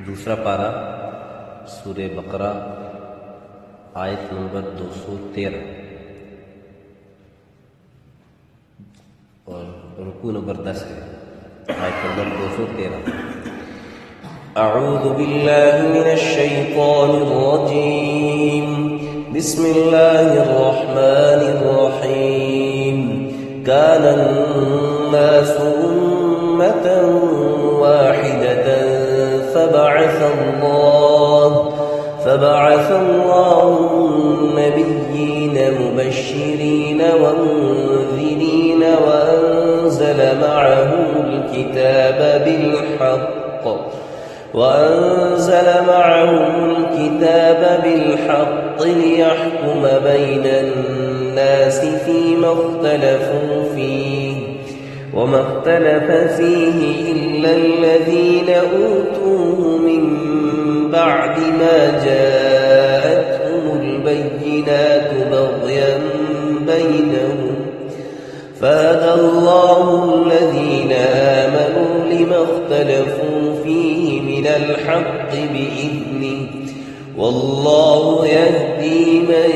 دوسرا پارہ سورہ بقرہ آیت نمبر 213 اور رکوع نمبر 10 ہے. آیت نمبر 213. اعوذ باللہ من الشیطان الرجیم بسم اللہ الرحمن الرحیم كان الناس أمة واحدة فبعث الله النبيين مبشرين ومنذرين وأنزل معهم الكتاب بالحق ليحكم بين الناس فيما اختلفوا فيه وما اختلف فيه إلا الذين أوتوه من بعد ما جاءتهم البينات بغيا بينهم فهدى الله الذين آمنوا لما اختلفوا فيه من الحق بإذنه والله يهدي من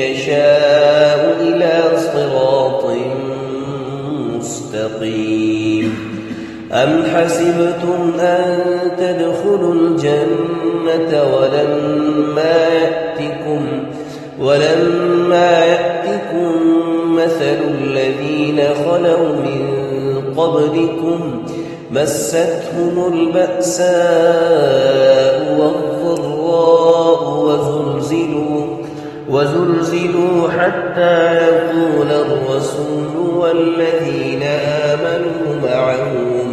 يشاء إلى صراط مستقيم. أم حسبتم أن تدخلوا الجنة ولما يأتكم مثل الذين خلوا من قبلكم مستهم البأساء والضراء وزلزلوا حتى يقول الرسول والذين آمنوا معه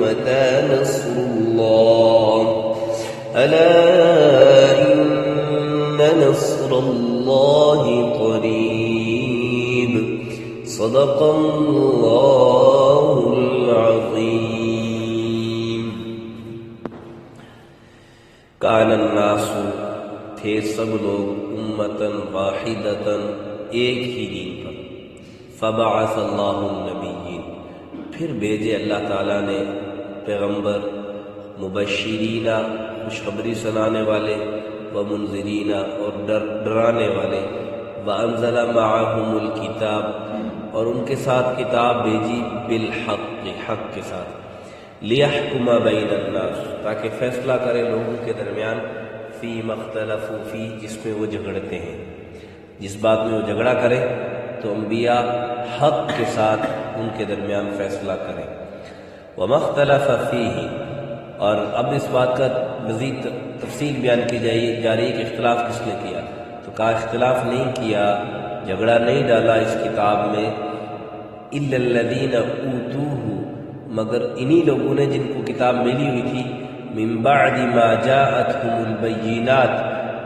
متى نصر الله ألا إن نصر الله قريب. صدق الله العظيم. کان الناس تھے سب لوگ امتن واحدتن ایک ہی دین پر. فبعث اللہ النبیین پھر بھیجے اللہ تعالیٰ نے پیغمبر مبشرین خوشخبری سنانے والے ومنذرین اور ڈرانے والے وانزل معہم الکتاب اور ان کے ساتھ کتاب بھیجی بالحق حق کے ساتھ لیحکم بین الناس تاکہ فیصلہ کرے لوگوں کے درمیان فیما اختلفوا فیہ جس میں وہ جھگڑتے ہیں. جس بات میں وہ جھگڑا کرے تو انبیاء حق کے ساتھ ان کے درمیان فیصلہ کریں. وما اختلف فیہ اور اب اس بات کا مزید تفصیل بیان کی جا رہی ہے کہ اختلاف کس نے کیا. تو کہا اختلاف نہیں کیا، جھگڑا نہیں ڈالا اس کتاب میں الا الذین اوتوہ مگر انہی لوگوں نے جن کو کتاب ملی ہوئی تھی من بعد ما جاءتهم البینات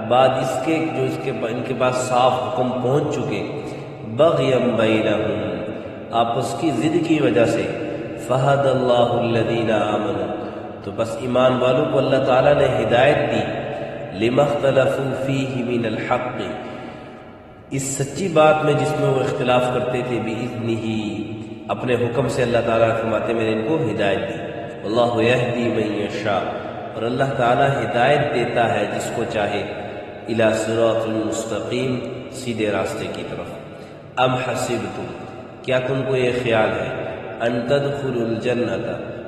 بعد اس کے جو ان کے پاس صاف حکم پہنچ چکے بغیا بینہم آپس کی ضد کی وجہ سے فہد اللہ الذین آمنوا تو بس ایمان والوں کو اللہ تعالیٰ نے ہدایت دی لما اختلفوا فیہ من الحق اس سچی بات میں جس میں وہ اختلاف کرتے تھے بإذنہ اپنے حکم سے. اللہ تعالیٰ فرماتے میں نے ان کو ہدایت دی. اللہ یہدی من یشاء اور اللہ تعالیٰ ہدایت دیتا ہے جس کو چاہے الی صراط المستقیم سیدھے راستے کی طرف. ام حسبتم کیا تم کو یہ خیال ہے ان تدخلوا الجنت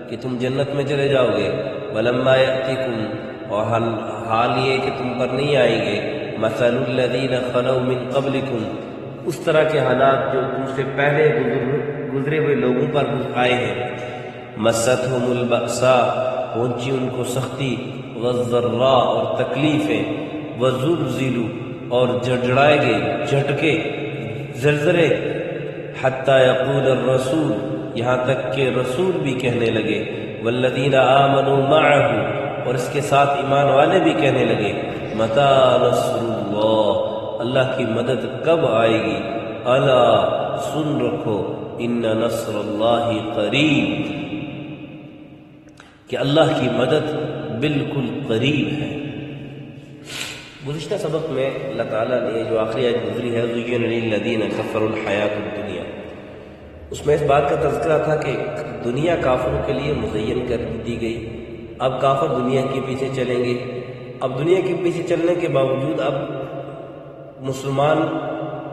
کہ تم جنت میں چلے جاؤ گے ولما یأتکم اور حال یہ کہ تم پر نہیں آئیں گے مثل الذین خلوا من قبلکم اس طرح کے حالات جو تم سے پہلے گزرے ہوئے لوگوں پر آئے ہیں. مستہم البأساء پہنچی ان کو سختی والضراء اور تکلیفیں وزلزلوا اور جھڑجھڑائے گئے جھٹکے زلزلے حتی یقول الرسول یہاں تک کہ رسول بھی کہنے لگے والذین آمنوا معه اور اس کے ساتھ ایمان والے بھی کہنے لگے متی نصر اللہ اللہ کی مدد کب آئے گی. الا سن رکھو ان نصر اللہ قریب کہ اللہ کی مدد بالکل قریب ہے. گزشتہ سبق میں اللہ تعالیٰ نے جو آخری آیت گزری ہے زُيِّنَ لِلَّذِينَ كَفَرُوا الْحَيَاةُ الدُّنْيَا اس میں اس بات کا تذکرہ تھا کہ دنیا کافروں کے لیے مزین کر دی گئی اب کافر دنیا کے پیچھے چلیں گے. اب دنیا کے پیچھے چلنے کے باوجود اب مسلمان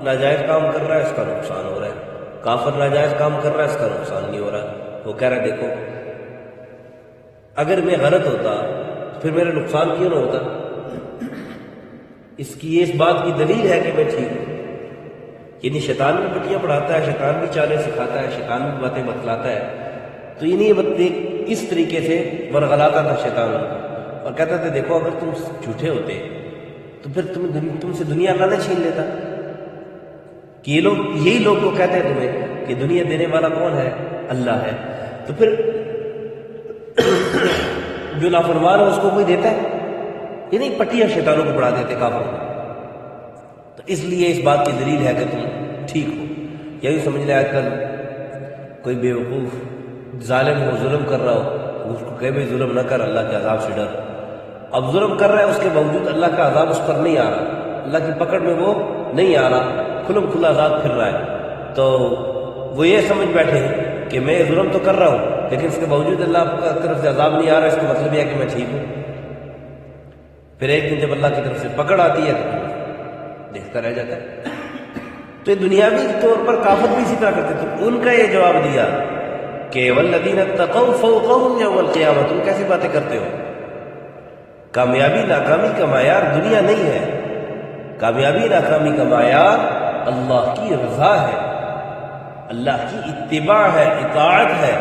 ناجائز کام کر رہا ہے، اس کا نقصان ہو رہا ہے. کافر ناجائز کام کر رہا ہے، اس کا نقصان نہیں ہو رہا. وہ کہہ رہا ہے دیکھو اگر میں غلط ہوتا تو پھر میرا نقصان کیوں نہ ہوتا. اس بات کی دلیل ہے کہ میں ٹھیک ہوں. یعنی شیطان بھی پٹیاں پڑھاتا ہے، شیطان بھی چالیں سکھاتا ہے، شیطان بھی باتیں بتلاتا ہے. تو یہ اس طریقے سے ورغلاتا تھا شیطان اور کہتا تھا دیکھو اگر تم جھوٹے ہوتے تو پھر تم سے دنیا اللہ نہ چھین لیتا. کہ یہی لوگ تو کہتے ہیں تمہیں کہ دنیا دینے والا کون ہے؟ اللہ ہے. تو پھر جو نافرمان ہے اس کو کوئی دیتا ہے؟ یہ نہیں، پٹیاں شیطانوں کو پڑھا دیتے کافروں کو. تو اس لیے اس بات کی دلیل ہے کہ تم ٹھیک ہو. یہی سمجھ لیں آج کل کوئی بے وقوف ظالم ہو، ظلم کر رہا ہو، اس کو کہے بھی ظلم نہ کر، اللہ کے عذاب سے ڈر. اب ظلم کر رہا ہے، اس کے باوجود اللہ کا عذاب اس پر نہیں آ رہا، اللہ کی پکڑ میں وہ نہیں آ رہا، کھلم کھلا عذاب پھر رہا ہے. تو وہ یہ سمجھ بیٹھے ہیں کہ میں ظلم تو کر رہا ہوں لیکن اس کے باوجود اللہ کی طرف سے عذاب نہیں آ رہا، اس کا مطلب یہ ہے کہ میں ٹھیک ہوں. پھر ایک دن جب اللہ کی طرف سے پکڑ آتی ہے تو دیکھتا رہ جاتا ہے. تو یہ دنیاوی طور پر کافر بھی اسی طرح کرتے. تو ان کا یہ جواب دیا کہ والذین اتقوا فوقهم یوم القیامہ. تم کیسی باتیں کرتے ہو؟ کامیابی ناکامی کا معیار دنیا نہیں ہے. کامیابی ناکامی کا معیار اللہ کی رضا ہے، اللہ کی اتباع ہے، اطاعت ہے.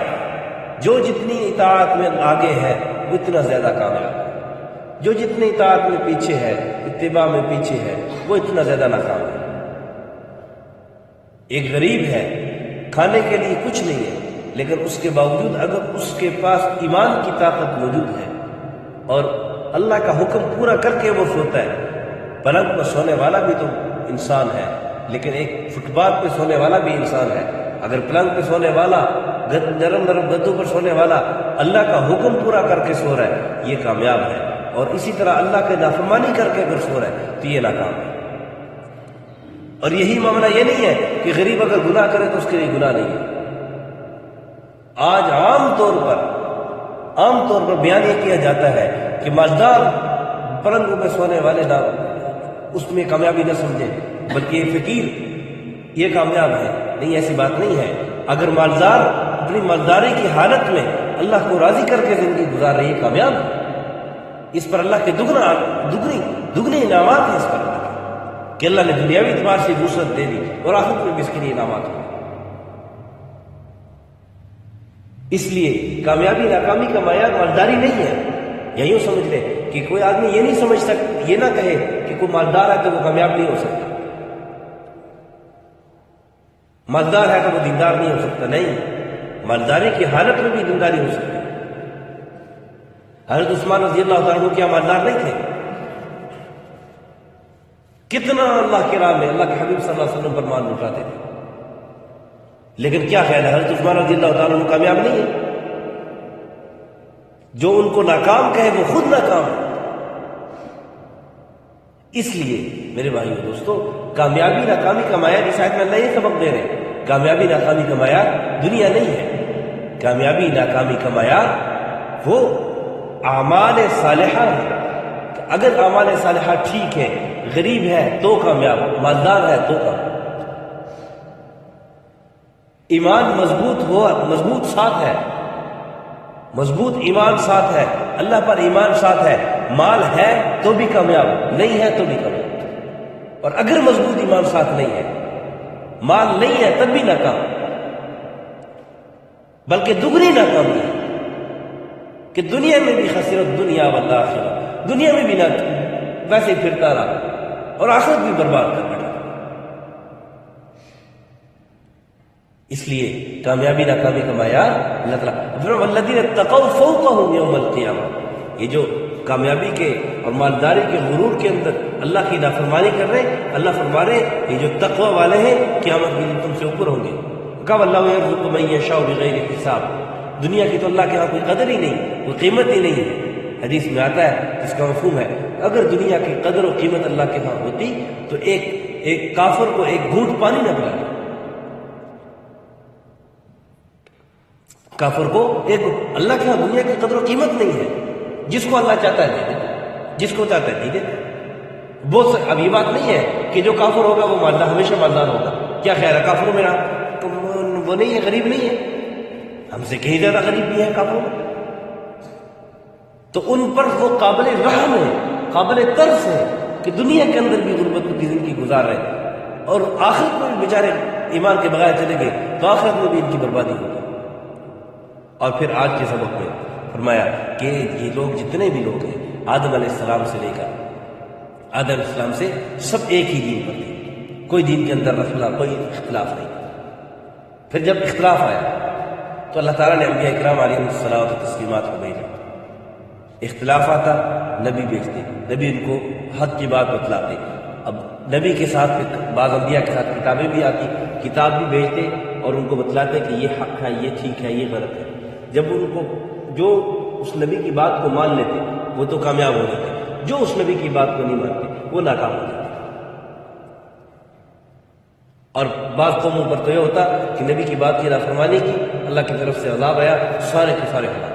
جو جتنی اطاعت میں آگے ہے وہ اتنا زیادہ کامیاب ہے، جو جتنی اطاعت میں پیچھے ہے، اتباع میں پیچھے ہے، وہ اتنا زیادہ ناکام ہے. ایک غریب ہے، کھانے کے لیے کچھ نہیں ہے، لیکن اس کے باوجود اگر اس کے پاس ایمان کی طاقت موجود ہے اور اللہ کا حکم پورا کر کے وہ سوتا ہے. پلنگ پر سونے والا بھی تو انسان ہے، لیکن ایک فٹ پاتھ پہ سونے والا بھی انسان ہے. اگر پلنگ پہ سونے والا، نرم نرم گدوں پر سونے والا اللہ کا حکم پورا کر کے سو رہا ہے، یہ کامیاب ہے. اور اسی طرح اللہ کے نافرمانی کر کے اگر سو رہا ہے تو یہ ناکام ہے. اور یہی معاملہ یہ نہیں ہے کہ غریب اگر گناہ کرے تو اس کے لیے گناہ نہیں ہے. آج عام طور پر بیان یہ کیا جاتا ہے کہ مالدار پلنگوں پہ سونے والے نہ اس میں کامیابی نہ سمجھے، بلکہ یہ فقیر یہ کامیاب ہے. نہیں، ایسی بات نہیں ہے. اگر مالدار اپنی مالداری کی حالت میں اللہ کو راضی کر کے زندگی گزار رہی ہے، کامیاب ہے. اس پر اللہ کے دگنی انعامات ہیں اس پر اللہ کے، کہ اللہ نے دنیاوی اعتبار سے وسعت دے دی اور آخرت میں بھی اس کے لیے انعامات ہیں. اس لیے کامیابی ناکامی کا معیار مالداری نہیں ہے. یہی سمجھ لے کہ کوئی آدمی یہ نہیں سمجھ سکتا، یہ نہ کہے کہ کوئی مالدار ہے تو وہ کامیاب نہیں ہو سکتا، مالدار ہے تو وہ دیندار نہیں ہو سکتا. نہیں، مالداری کی حالت میں بھی دینداری ہو سکتی ہے. حضرت عثمان رضی اللہ تعالیٰ عنہ کیا مالدار نہیں تھے؟ کتنا اللہ کی راہ میں اللہ کے حبیب صلی اللہ علیہ وسلم پر مال لٹاتے تھے. لیکن کیا خیال ہے، حضرت عثمان رضی اللہ تعالیٰ عنہ کامیاب نہیں ہے؟ جو ان کو ناکام کہے وہ خود ناکام ہے. اس لیے میرے بھائیو دوستو، کامیابی ناکامی کا معیار اس آیت میں اللہ یہ سبق دے رہے ہیں، کامیابی ناکامی کا معیار دنیا نہیں ہے. کامیابی ناکامی کا معیار وہ اعمال صالحہ ہے. اگر اعمال صالحہ ٹھیک ہے، غریب ہے تو کامیاب، مالدار ہے تو کامیاب، ایمان مضبوط ساتھ ہے، مضبوط ایمان ساتھ ہے، اللہ پر ایمان ساتھ ہے، مال ہے تو بھی کامیاب، نہیں ہے تو بھی کامیاب. اور اگر مضبوط ایمان ساتھ نہیں ہے، مال نہیں ہے تب بھی ناکام، بلکہ دگنی ناکامی ہے کہ دنیا میں بھی خسرت دنیا والآخرہ، دنیا میں بھی نہ ویسے ہی پھرتا رہا اور آخرت بھی برباد کر بیٹھا. اس لیے کامیابی ناکامی کا معیار اللہ تعالیٰ والذین اتقوا فوقهم یوم القیامہ. یہ جو کامیابی کے اور مالداری کے غرور کے اندر اللہ کی نافرمانی کر رہے ہیں، اللہ فرما رہے ہیں یہ جو تقوی والے ہیں قیامت کے دن تم سے اوپر ہوں گے. کہا واللہ یرزق من یشاء بغیر حساب. دنیا کی تو اللہ کے ہاں کوئی قدر ہی نہیں، کوئی قیمت ہی نہیں ہے. حدیث میں آتا ہے جس کا مفہوم ہے اگر دنیا کی قدر و قیمت اللہ کے ہاں ہوتی تو ایک کافر کو ایک گھونٹ پانی نہ پلاتا. کافر کو اللہ کے ہاں دنیا کی قدر و قیمت نہیں ہے. جس کو اللہ چاہتا ہے دے دیتا، جس کو چاہتا ہے نہیں دیتا۔ اب یہ بات نہیں ہے کہ جو کافر ہوگا وہ مالدار ہمیشہ مالدار ہوگا، کیا خیال ہے کافروں میں وہ نہیں ہے، غریب نہیں ہے، ہم سے کہیں زیادہ غریب بھی ہے کافروں میں، تو ان پر وہ قابل رحم ہے، قابل ترس ہے کہ دنیا کے اندر بھی غربت کی زندگی گزار رہے ہیں، اور آخرت میں بھی بیچارے ایمان کے بغیر چلے گئے تو آخرت میں بھی ان کی بربادی ہوگی۔ اور پھر آج کے سبق میں فرمایا کہ یہ لوگ جتنے بھی لوگ ہیں آدم علیہ السلام سے لے کر آدم علیہ السلام سے سب ایک ہی دین پر تھے، کوئی دین کے اندر رفلا کوئی اختلاف نہیں۔ پھر جب اختلاف آیا تو اللہ تعالیٰ نے انبیاء اکرام علیہ الصلوۃ والتسلیمات کو بھیجا، اختلاف آتا نبی بھیجتے، نبی ان کو حق کی بات بتلاتے۔ اب نبی کے ساتھ بعض انبیاء کے ساتھ کتابیں بھی آتی، کتاب بھی بھیجتے اور ان کو بتلاتے کہ یہ حق ہے، یہ ٹھیک ہے، یہ غلط ہے۔ جب ان کو جو اس نبی کی بات کو مان لیتے وہ تو کامیاب ہو جاتے، جو اس نبی کی بات کو نہیں مانتے وہ ناکام ہو جاتے۔ اور بعض قوموں پر تو یہ ہوتا کہ نبی کی بات کی نافرمانی کی، اللہ کی طرف سے عذاب آیا، سارے کے سارے ہلاک،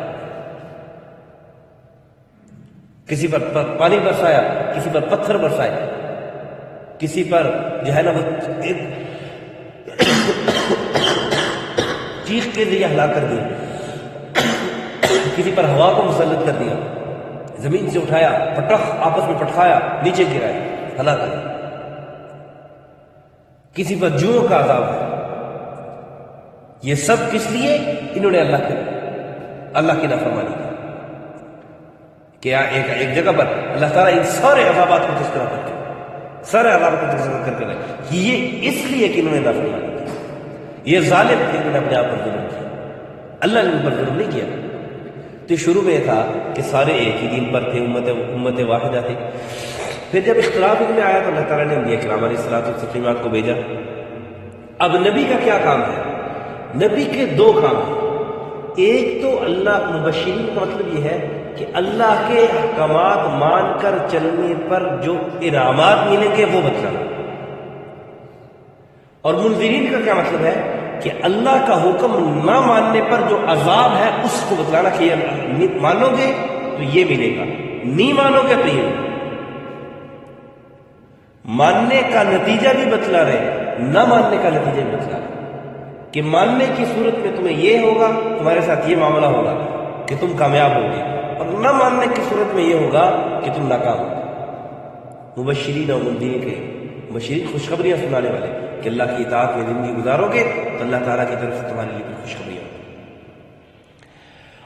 کسی پر پانی برسایا، کسی پر پتھر برسائے، کسی پر جو ہے نا وہ ایک چیخ کے ذریعے ہلاک کر دیا، کسی پر ہوا کو مسلط کر دیا، زمین سے اٹھایا، پٹخ آپس میں پٹخایا، نیچے گرایا، ہلاک کر دیا، کسی پر جوؤں کا عذاب ہے۔ یہ سب کس لیے؟ انہوں نے اللہ کی نافرمانی کی۔ کیا ایک جگہ پر اللہ تعالیٰ ان سارے عذابات کو تذکرہ کر کے یہ اس لیے کہ انہوں نے نافرمانی کی، یہ ظالم تھے، انہوں نے اپنے آپ پر ظلم کیا، اللہ نے ان پر ظلم نہیں کیا۔ تو شروع میں یہ تھا کہ سارے ایک ہی دین پر تھے، امت واحدہ تھے۔ پھر جب اختلاف ان میں آیا تو اللہ تعالیٰ نے انبیاء کرام علیہ الصلوۃ والتسلیمات کو بھیجا۔ اب نبی کا کیا کام ہے؟ نبی کے دو کام ہیں۔ ایک تو اللہ مبشرین کا مطلب یہ ہے کہ اللہ کے احکامات مان کر چلنے پر جو انعامات ملیں گے وہ بتلانا، اور منذرین کا کیا مطلب ہے کہ اللہ کا حکم نہ ماننے پر جو عذاب ہے اس کو بتلانا کہ یہ مانو گے تو یہ ملے گا، نہیں مانو گے تو یہ ملے گا۔ ماننے کا نتیجہ بھی بتلا رہے، نہ ماننے کا نتیجہ بھی بتلا رہے کہ ماننے کی صورت میں تمہیں یہ ہوگا، تمہارے ساتھ یہ معاملہ ہوگا کہ تم کامیاب ہوگے، اور نہ ماننے کی صورت میں یہ ہوگا کہ تم ناکام ہوگے۔ مبشرین اور منذرین کے مبشرین خوشخبریاں سنانے والے کہ اللہ کی اطاعت میں زندگی گزارو گے تو اللہ تعالیٰ کی طرف سے تمہارے لیے بھی خوشخبریاں ہوگی۔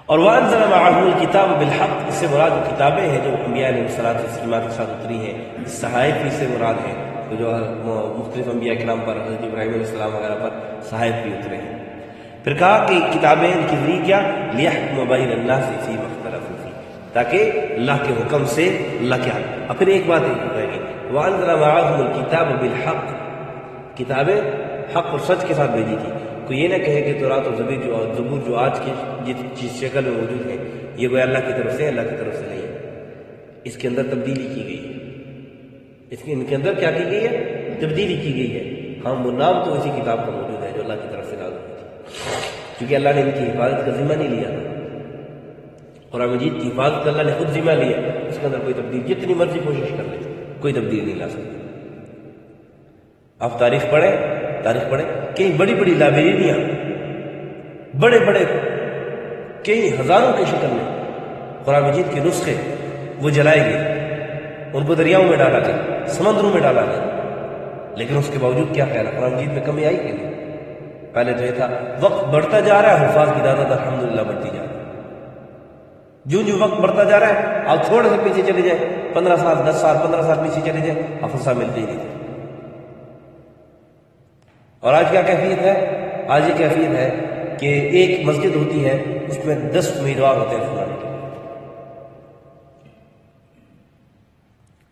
اور وَأَنزَلَ مَعَهُ الْكِتَابَ بِالْحَقِّ، اس سے مراد وہ کتابیں ہیں جو انبیاء علیہ الصلوۃ والتسلیمات کے ساتھ اتری ہیں، صحائف بھی سے مراد ہے جو مختلف انبیاء کے نام پر، حضرت ابراہیم علیہ السلام وغیرہ پر صحائف بھی اترے ہیں۔ پھر کہا کہ کتابیں ان کی ذریعہ کیا، لِيَحْكُمَ بَيْنَ النَّاسِ فِيمَا اخْتَلَفُوا فِيهِ، تاکہ اللہ کے حکم سے اللہ کے حق۔ اور پھر ایک بات ایک رہے گی، وَأَنزَلَ مَعَهُمُ الْكِتَابَ بِالْحَقِّ، کتابیں حق اور سچ کے ساتھ بھیجی تھی۔ کوئی یہ نہ کہے کہ تورات اور زبور جو آج کی جس شکل میں موجود ہے یہ کوئی اللہ کی طرف سے، اللہ کی طرف سے نہیں ہے، اس کے اندر تبدیلی کی گئی ہے، ان کے اندر کیا کی گئی ہے؟ تبدیلی کی گئی ہے۔ ہاں وہ نام تو اسی کتاب کا موجود ہے جو اللہ کی طرف سے نازل ہوئی تھی، کیونکہ اللہ نے ان کی حفاظت کا ذمہ نہیں لیا تھا، قرآن مجید کی حفاظت کا اللہ نے خود ذمہ لیا، اس کے اندر کوئی تبدیل جتنی مرضی کوشش کر لے کوئی تبدیل نہیں لا سکتی۔ آپ تاریخ پڑھیں کئی بڑی بڑی لائبریریاں، بڑے بڑے کئی ہزاروں کی شکل میں قرآن مجید کے نسخے وہ جلائے گئے، ان کو دریاؤں میں ڈالا گیا، سمندروں میں ڈالا گیا، لیکن اس کے باوجود کیا خیال ہے قرآن مجید میں کمی آئی کہ نہیں؟ پہلے تو یہ تھا وقت بڑھتا جا رہا ہے، حفاظ کی تعداد الحمدللہ بڑھتی جا رہی ہے، جو وقت بڑھتا جا رہا ہے آپ تھوڑے سے پیچھے چلے جائیں، 15 سال 10 سال 15 سال پیچھے چلے جائیں، حفظہ ملتے ہی نہیں تھے۔ اور آج کیا کیفیت ہے؟ آج یہ کیفیت ہے کہ ایک مسجد ہوتی ہے اس میں 10 امیدوار ہوتے ہیں سنانے کے۔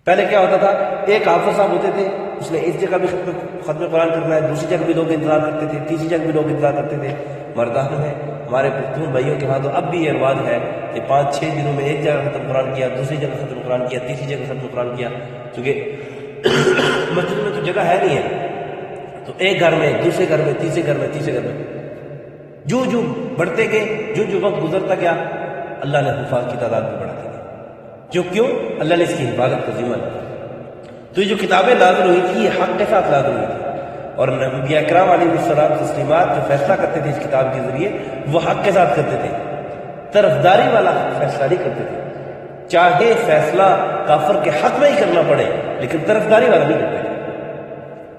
پہلے کیا ہوتا تھا، ایک حافظ صاحب ہوتے تھے، اس نے اس جگہ بھی ختم قرآن کرنا ہے، دوسری جگہ بھی لوگ انتظار کرتے تھے، تیسری جگہ بھی لوگ انتظار کرتے تھے۔ مردان میں ہمارے پختون بھائیوں کے ہاں تو اب بھی یہ رواج ہے کہ 5-6 دنوں میں ایک جگہ ختم قرآن کیا، دوسری جگہ ختم قرآن کیا، تیسری جگہ ختم قرآن کیا، کیونکہ مسجد میں تو جگہ ہے نہیں ہے، تو ایک گھر میں دوسرے گھر میں تیسرے گھر میں تیسرے گھر میں جو بڑھتے گئے، جو وقت گزرتا گیا اللہ نے حفاظ کی تعداد بھی بڑھاتی گئی۔ جو کیوں؟ اللہ نے اس کی حفاظت کا ذمہ لیا۔ تو یہ جو کتابیں نازل ہوئی تھی یہ حق کے ساتھ نازل ہوئی تھی، اور انبیاء کرام علیہ السلام تسلیمات جو فیصلہ کرتے تھے اس کتاب کے ذریعے وہ حق کے ساتھ کرتے تھے، طرفداری والا فیصلہ نہیں کرتے تھے۔ چاہے فیصلہ کافر کے حق میں ہی کرنا پڑے لیکن طرفداری والا نہیں کرتے تھے،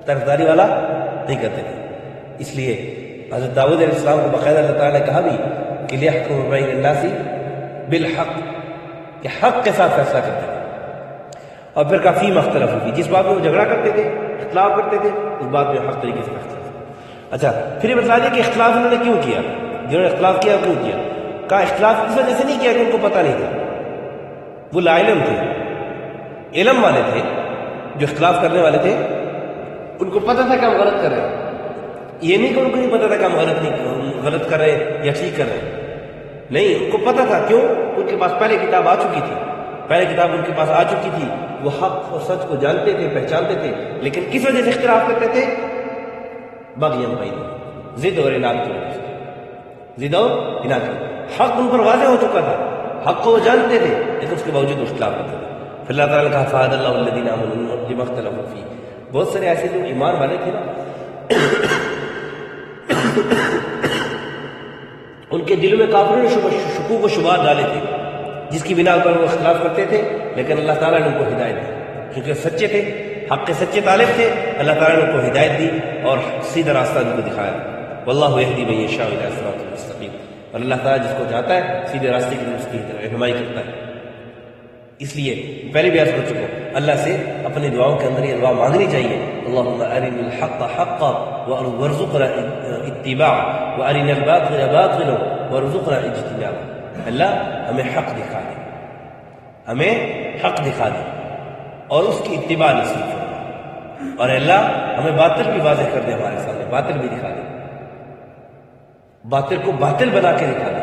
طرفداری والا نہیں کرتے تھے۔ اس لیے حضرت داؤد علیہ السلام کو باقاعدہ اللہ تعالیٰ نے کہا بھی کہ لِيَحْكُمَ بَيْنَ النَّاسِ بِالْحَقِّ، کہ حق کے ساتھ فیصلہ کرتے تھے۔ اور پھر کافی مختلف ہوئی، جس بات میں وہ جھگڑا کرتے تھے، اختلاف کرتے تھے، اس بات میں حق طریقے سے فیصلہ کرتے۔ اچھا، پھر یہ بتلا دیا کہ اختلاف انہوں نے کیوں کیا، جنہوں نے اختلاف کیا کیوں کیا؟ کہا اختلاف اس وجہ سے نہیں کیا کہ ان کو پتہ نہیں تھا، وہ لا علم تھے، علم والے تھے جو اختلاف کرنے والے تھے، ان کو پتہ تھا کہ ہم غلط کر رہے ہیں۔ یہ نہیں کہ ان کو نہیں پتا تھا کہ ہم غلط کر رہے ہیں یا ٹھیک کر رہے ہیں، نہیں، ان کو پتا تھا۔ کیوں؟ ان کے پاس پہلے کتاب آ چکی تھی، پہلے کتاب ان کے پاس آ چکی تھی، وہ حق اور سچ کو جانتے تھے، پہچانتے تھے، لیکن کس وجہ سے اختلاف کرتے تھے؟ بغیم بینہم، ضد اور اناد کی وجہ سے، ضد اور اناد کی۔ حق ان پر واضح ہو چکا تھا، حق کو وہ جانتے تھے، لیکن اس کے باوجود اختلاف کرتے تھے۔ پھر اللہ تعالیٰ نے کہا فَهَدَى اللَّهُ الَّذِينَ آمَنُوا لِمَا اخْتَلَفُوا فِيهِ، بہت سارے ایسے جو ایمان والے تھے نا ان کے دلوں میں کافروں نے شکوک و شبہات ڈالے تھے، جس کی بنا پر وہ اختلاف کرتے تھے، لیکن اللہ تعالیٰ نے ان کو ہدایت دی کیونکہ سچے تھے، حق کے سچے طالب تھے۔ اللہ تعالیٰ نے ان کو ہدایت دی اور سیدھا راستہ ان کو دکھایا۔ واللہ یہدی من یشاء الی صراط مستقیم، اور اللہ تعالیٰ جس کو چاہتا ہے سیدھے راستے کی طرف اس کی رہنمائی کرتا ہے۔ اس لیے پہلے بھی عرض کر چکا ہوں، اللہ سے اپنی دعاؤں کے اندر یہ دعا مانگنی چاہیے، اللہم ارنا الحق حقا وارزقنا اتباعہ وارنا الباطل باطلا وارزقنا اجتنابہ۔ اللہ ہمیں حق دکھا دے، ہمیں حق دکھا دے اور اس کی اتباع نصیب فرما، اور اللہ ہمیں باطل بھی واضح کر دے، ہمارے سامنے باطل بھی دکھا دے، باطل کو باطل بنا کے دکھا دے،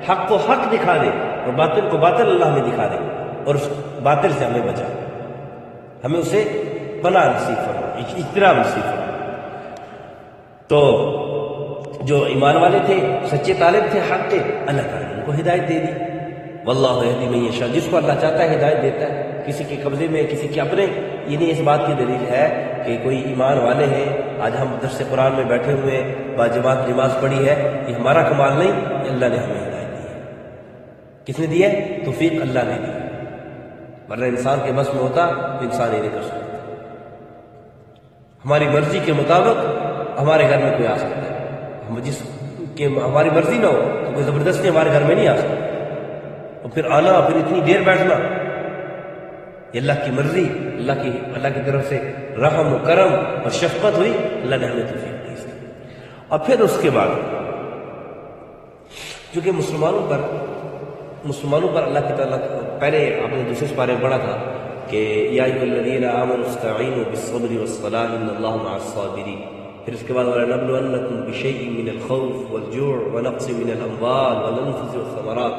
حق کو حق دکھا دے اور باطل کو باطل اللہ ہمیں دکھا دے، اور اس باطل سے ہمیں بچا، ہمیں اسے پناہ نصیب فرما، اجتناب نصیب فرما۔ تو جو ایمان والے تھے، سچے طالب تھے حق کے، اللہ تعالیٰ نے ان کو ہدایت دے دی۔ واللہ یہدی من یشاء، جس کو اللہ چاہتا ہے ہدایت دیتا ہے، کسی کے قبضے میں، کسی کے اپنے۔ یہ نہیں اس بات کی دلیل ہے کہ کوئی ایمان والے ہیں، آج ہم درس قرآن میں بیٹھے ہوئے باجماعت نماز پڑھی ہے، یہ ہمارا کمال نہیں، یہ اللہ نے ہمیں ہدایت دی ہے۔ کس نے دی ہے؟ توفیق اللہ نے دی ہے، ورنہ انسان کے بس میں ہوتا تو انسان یہ نہیں کر سکتا۔ ہماری مرضی کے مطابق ہمارے گھر میں کوئی آ سکتا ہے، جس کہ ہماری مرضی نہ ہو تو کوئی زبردستی ہمارے گھر میں نہیں آ سکتا، اور پھر آنا، پھر اتنی دیر بیٹھنا، یہ اللہ کی مرضی، اللہ کی طرف سے رحم و کرم اور شفقت ہوئی، اللہ نے ہمیں توفیق دی اس کی۔ اور پھر اس کے بعد چونکہ مسلمانوں پر اللہ کی تعالیٰ، پہلے آپ نے دوسرے پارے میں پڑھا تھا کہ یا ایھا الذین آمنوا استعینوا بالصبر والصلاۃ ان اللہ مع الصابرین، پھر اس کے بعد وَلَنَبْلُوَنَّكُمْ بِشَيْءٍ مِّنَ الْخَوْفِ وَالْجُوعِ وَنَقْصٍ مِّنَ الْأَمْوَالِ وَالْأَنفُسِ وَالثَّمَرَاتِ،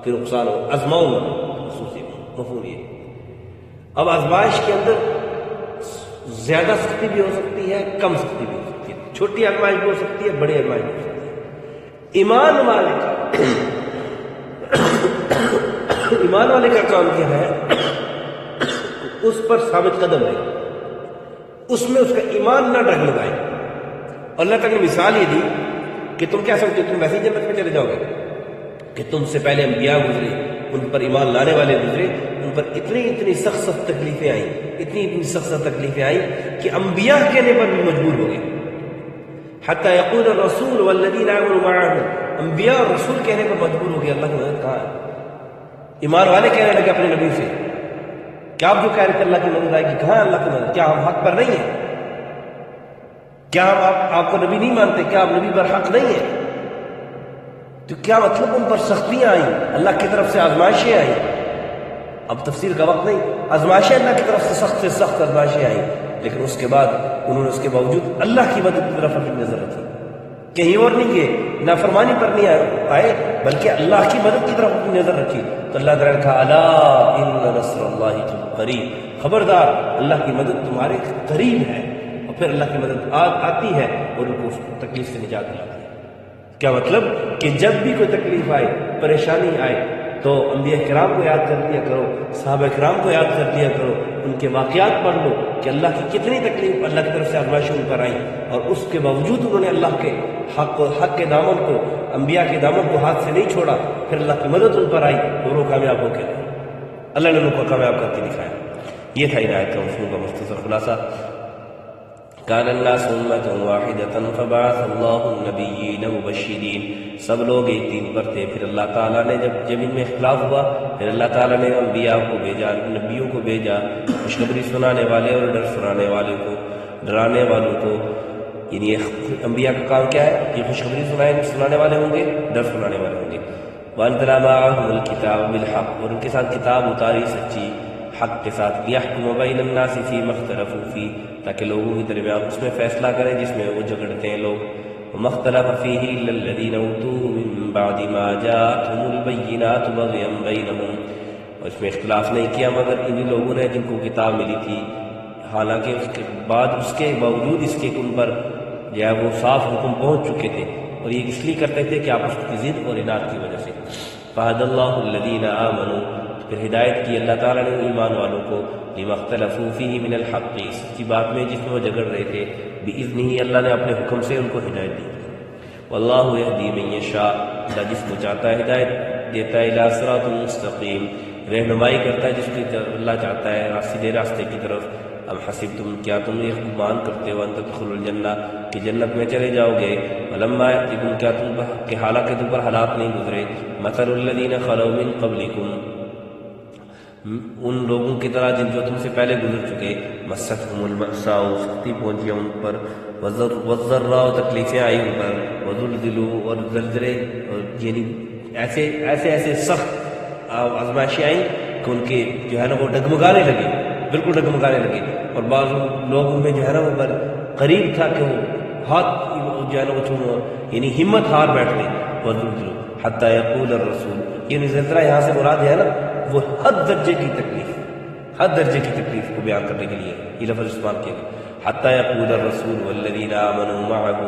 پھر نقصان ہو ازماؤں میں خصوصی مفہوم یہ۔ اب آزمائش کے اندر زیادہ سختی بھی ہو سکتی ہے، کم سختی بھی ہو سکتی ہے، چھوٹی آزمائش بھی ہو سکتی ہے، بڑی آزمائش بھی ہو سکتی ہے۔ ایمان والے کا کام کیا ہے؟ اس پر ثابت قدم رہے، اس میں اس کا ایمان نہ ڈگمگائے۔ اور اللہ تعالیٰ نے مثال یہ دی کہ تم کیا سمجھتے ہو تم ویسے ہی جنت میں چلے جاؤ گے کہ تم سے پہلے انبیاء گزرے، ان پر ایمان لانے والے گزرے، ان پر اتنی سخت تکلیفیں آئیں، اتنی سخت تکلیفیں آئیں کہ انبیاء کہنے پر بھی مجبور ہو گئے، حتی یقول الرسول والذین آمنوا معہ، انبیاء اور رسول کہنے پر مجبور ہو گئے اللہ کی مدد کہاں ہے؟ ایمان والے کہنے لگے اپنے نبی سے کہ آپ جو کہہ رہے تھے اللہ کی مدد آئے گی، کہاں اللہ کی مدد؟ کیا ہم حق پر نہیں ہیں؟ کیا ہم آپ کو نبی نہیں مانتے؟ کیا آپ نبی پر حق نہیں ہیں؟ تو کیا مطلب ان پر سختیاں آئیں، اللہ کی طرف سے آزمائشیں آئیں۔ اب تفسیر کا وقت نہیں، آزمائشیں اللہ کی طرف سے سخت آزمائشیں آئیں، لیکن اس کے بعد انہوں نے اس کے باوجود اللہ کی مدد کی طرف اپنی نظر رکھی، کہیں اور نہیں گئے، نافرمانی پر نہیں آئے، بلکہ اللہ کی مدد کی طرف اپنی نظر رکھی۔ تو اللہ تعالیٰ نے کہا الا ان نصر اللہ قریب، خبردار اللہ کی مدد تمہارے قریب ہے۔ اور پھر اللہ کی مدد آتی ہے اور ان کو تکلیف سے نجات دلاتی ہے۔ کیا مطلب کہ جب بھی کوئی تکلیف آئے، پریشانی آئے، تو انبیاء کرام کو یاد کر لیا کرو، صحابہ کرام کو یاد کر لیا کرو، ان کے واقعات پڑھ لو کہ اللہ کی کتنی تکلیف اللہ کی طرف سے آزمائشیں ان پر آئیں، اور اس کے باوجود انہوں نے اللہ کے حق کے دامن کو، انبیاء کے دامن کو ہاتھ سے نہیں چھوڑا، پھر اللہ کی مدد ان پر آئی اور وہ کامیاب ہو گئے، اللہ نے ان کو کامیاب کر کے دکھایا۔ یہ تھا ہدایت کا مفہوم کا مختصر خلاصہ۔ کان الناس امۃ واحدۃ فبعث اللہ النبیین مبشرین، سب لوگ ایک دین پر تھے، پھر اللہ تعالیٰ نے جب ان میں اختلاف ہوا، پھر اللہ تعالیٰ نے انبیاء کو بھیجا، نبیوں کو بھیجا، خوشخبری سنانے والے اور ڈر سنانے والے کو، ڈرانے والوں کو۔ یعنی انبیاء کا کام کیا ہے؟ یہ خوشخبری سنانے والے ہوں گے، ڈر سنانے والے ہوں گے۔ وَأَنزَلَ مَعَهُمُ الْكِتَابَ بِالْحَقِّ، اور ان کے ساتھ کتاب اتاری سچی حق کے ساتھ، لِيَحْكُمَ بَيْنَ النَّاسِ فِيمَا اخْتَلَفُوا فِيهِ، تاکہ لوگوں کے درمیان اس میں فیصلہ کریں جس میں وہ جھگڑتے ہیں لوگ۔ وَمَا اخْتَلَفَ فِيهِ إِلَّا الَّذِينَ أُوتُوهُ مِن بَعْدِ مَا جَاءَتْهُمُ الْبَيِّنَاتُ بَغْيًا بَيْنَهُمْ، اور اس میں اختلاف نہیں کیا مگر انہی لوگوں نے جن کو کتاب ملی تھی، حالانکہ اس کے باوجود اس کے ان پر جو ہے وہ صاف حکم پہنچ چکے تھے، اور یہ اس لیے کرتے تھے کہ آپس کی ضد اور اناد کی وجہ سے۔ فَهَدَى اللَّهُ الَّذِينَ آمَنُوا، پھر ہدایت کی اللہ تعالیٰ نے ایمان والوں کو، لِمَا اخْتَلَفُوا فِيهِ مِنَ الْحَقِّ، سچی بات میں جس میں وہ جھگڑ رہے تھے، بِإِذْنِهِ، اللہ نے اپنے حکم سے ان کو ہدایت دی۔ وَاللَّهُ يَهْدِي مَن يَشَاءُ، اللہ جس کو چاہتا ہے ہدایت دیتا ہے، إِلَىٰ صِرَاطٍ مُسْتَقِيمٍ، رہنمائی کرتا ہے جس کی اللہ چاہتا ہے سیدھے راستے کی طرف۔ ام حسبتم، کیا تم یہ گمان کرتے ہو، ان تدخلوا الجنہ، کہ جنت میں چلے جاؤ گے، ولما یأتکم، کیا تم کہ حالانکہ تم پر حالات نہیں گزرے، مثل الذین خلوا من قبلکم، ان لوگوں کی طرح جن جو تم سے پہلے گزر چکے، مستہم البأساء، سختی پہنچی ان پر، والضراء، تکلیفیں آئی ان پر، وزلزلوا، اور زلزلے، یعنی ایسے سخت آزمائشیں آئیں کہ ان کے جو ہے نا وہ ڈگمگانے لگے، بالکل ڈگمگانے لگے، اور بعض لوگ ان میں جو ہے نا وہ قریب تھا کہ وہ ہاتھ جو ہے نا وہ یعنی ہمت ہار بیٹھتے، وزلزلوا حتی یقول الرسول، یعنی زلزلہ یہاں سے مراد ہے نا وہ حد درجے کی تکلیف کو بیان کرنے کے لیے یہ لفظ استعمال کیا گیا، حتی یقول الرسول والذین آمنوا معه،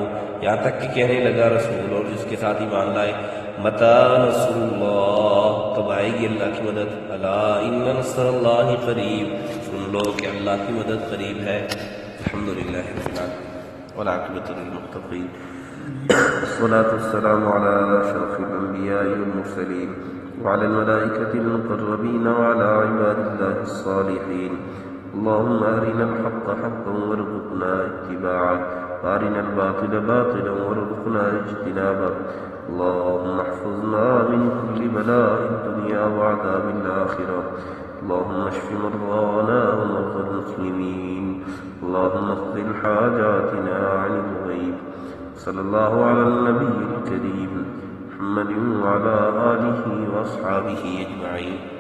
یہاں تک کہ کہنے لگا رسول اور جس کے ساتھ ایمان لائے، متی نصر اللہ، کب آئے گی اللہ کی مدد، الا ان نصر اللہ قریب، سن لو کہ اللہ کی مدد قریب ہے۔ الحمدللہ رب العالمین والعاقبۃ للمتقین، والصلاة والسلام على أشرف الأنبياء والمرسلين وعلى الملائكة المقربين وعلى عباد الله الصالحين، اللهم أرنا الحق حقا وارزقنا اتباعه، وأرنا الباطل باطلا وارزقنا اجتنابه، اللهم احفظنا من كل بلاء الدنيا وعذاب الآخرة، اللهم اشف مرضانا ومرضى المسلمين، اللهم اقض حاجاتنا عن الغيب، صلى الله على النبي الكريم محمد وعلى آله وأصحابه أجمعين۔